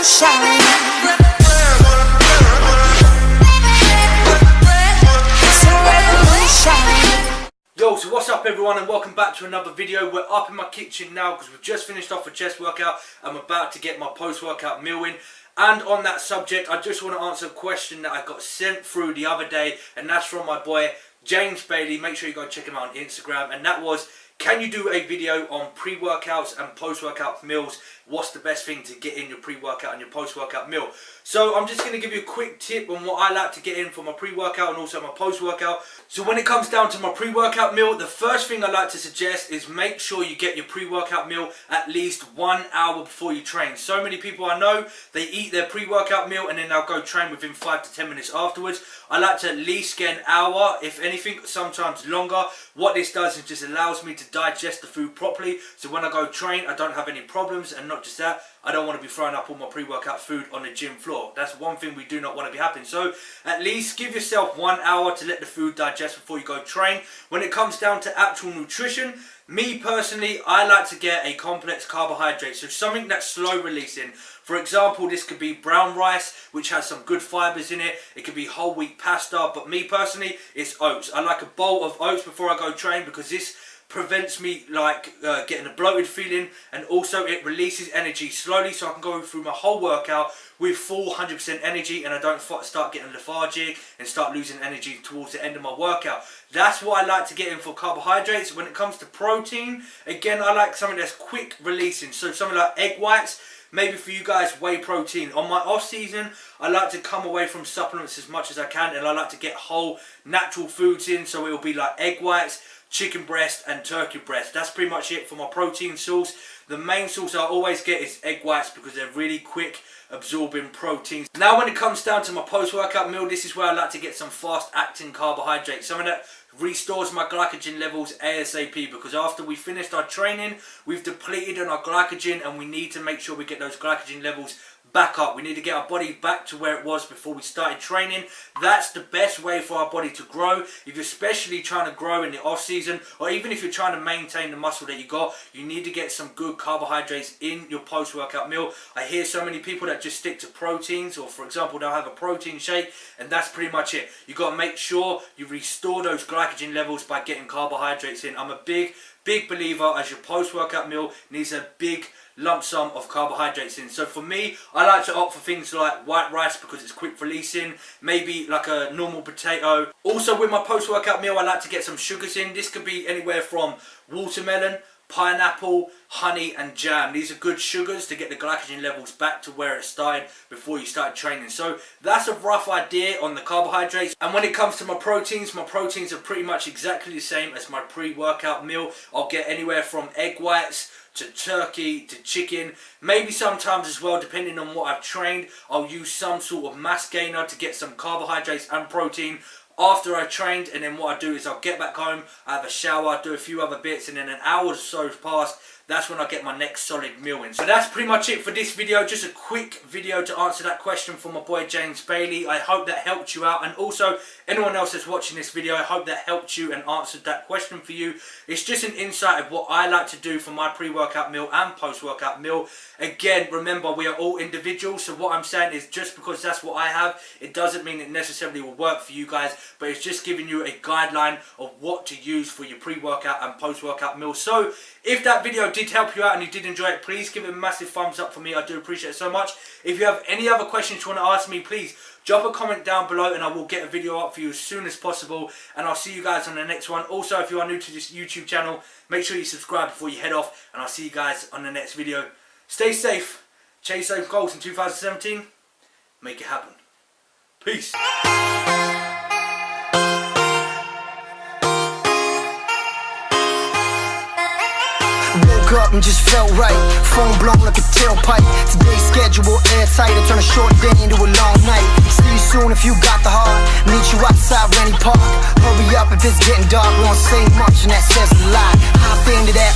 Yo, so what's up everyone, and welcome back to another video. We're up in my kitchen now because we've just finished off a chest workout. I'm about to get my post-workout meal in. And on that subject, I just want to answer a question that I got sent through the other day, and that's from my boy James Bailey. Make sure you go check him out on Instagram. And that was, can you do a video on pre-workouts and post-workout meals? What's the best thing to get in your pre-workout and your post-workout meal? So I'm just going to give you a quick tip on what I like to get in for my pre-workout and also my post-workout. So when it comes down to my pre-workout meal, the first thing I like to suggest is make sure you get your pre-workout meal at least 1 hour before you train. So many people I know, they eat their pre-workout meal and then they'll go train within 5 to 10 minutes afterwards. I like to at least get an hour, if anything, sometimes longer. What this does is just allows me to digest the food properly, so when I go train I don't have any problems. And not just that, I don't want to be throwing up all my pre-workout food on the gym floor. That's one thing we do not want to be happening. So at least give yourself 1 hour to let the food digest before you go train. When it comes down to actual nutrition, me personally, I like to get a complex carbohydrate, so something that's slow releasing. For example, this could be brown rice, which has some good fibers in it. It could be whole wheat pasta, but me personally, it's oats. I like a bowl of oats before I go train because this prevents me getting a bloated feeling, and also it releases energy slowly, so I can go through my whole workout with full 100% energy and I don't start getting lethargic and start losing energy towards the end of my workout. That's what I like to get in for carbohydrates. When it comes to protein, again, I like something that's quick releasing, so something like egg whites. Maybe for you guys, whey protein. On my off season, I like to come away from supplements as much as I can, and I like to get whole natural foods in, so it will be like egg whites, chicken breast and turkey breast. That's pretty much it for my protein source. The main source I always get is egg whites because they're really quick absorbing proteins. Now when it comes down to my post-workout meal, this is where I like to get some fast acting carbohydrates, something that restores my glycogen levels ASAP, because after we finished our training, we've depleted on our glycogen and we need to make sure we get those glycogen levels back up. We need to get our body back to where it was before we started training. That's the best way for our body to grow. If you're especially trying to grow in the off season, or even if you're trying to maintain the muscle that you got, you need to get some good carbohydrates in your post-workout meal. I hear so many people that just stick to proteins, or for example they'll have a protein shake, and that's pretty much it. You got to make sure you restore those glycogen levels by getting carbohydrates in. I'm a big believer as your post-workout meal needs a big lump sum of carbohydrates in. So for me, I like to opt for things like white rice because it's quick releasing, maybe like a normal potato. Also with my post-workout meal, I like to get some sugars in. This could be anywhere from watermelon, pineapple, honey and jam. These are good sugars to get the glycogen levels back to where it started before you started training. So that's a rough idea on the carbohydrates. And when it comes to my proteins are pretty much exactly the same as my pre-workout meal. I'll get anywhere from egg whites to turkey to chicken, maybe sometimes as well, depending on what I've trained, I'll use some sort of mass gainer to get some carbohydrates and protein after I trained. And then what I do is I'll get back home, I have a shower, do a few other bits, and then an hour or so has passed. That's when I get my next solid meal in. So that's pretty much it for this video. Just a quick video to answer that question from my boy James Bailey. I hope that helped you out, and also anyone else that's watching this video, I hope that helped you and answered that question for you. It's just an insight of what I like to do for my pre-workout meal and post-workout meal. Again, remember, we are all individuals, so what I'm saying is just because that's what I have, it doesn't mean it necessarily will work for you guys, but it's just giving you a guideline of what to use for your pre-workout and post-workout meal. So if that video did help you out and you did enjoy it, please give it a massive thumbs up for me. I do appreciate it so much. If you have any other questions you want to ask me, please drop a comment down below and I will get a video up for you as soon as possible. And I'll see you guys on the next one. Also, if you are new to this YouTube channel, make sure you subscribe before you head off, and I'll see you guys on the next video. Stay safe, chase those goals in 2017, make it happen. Peace. Woke up and just felt right, phone blown like a tailpipe. Today's schedule airtight, I turn a short day into a long night. See you soon if you got the heart, meet you outside Rennie Park. Hurry up if it's getting dark, we don't say much and that says a lot. Hop into that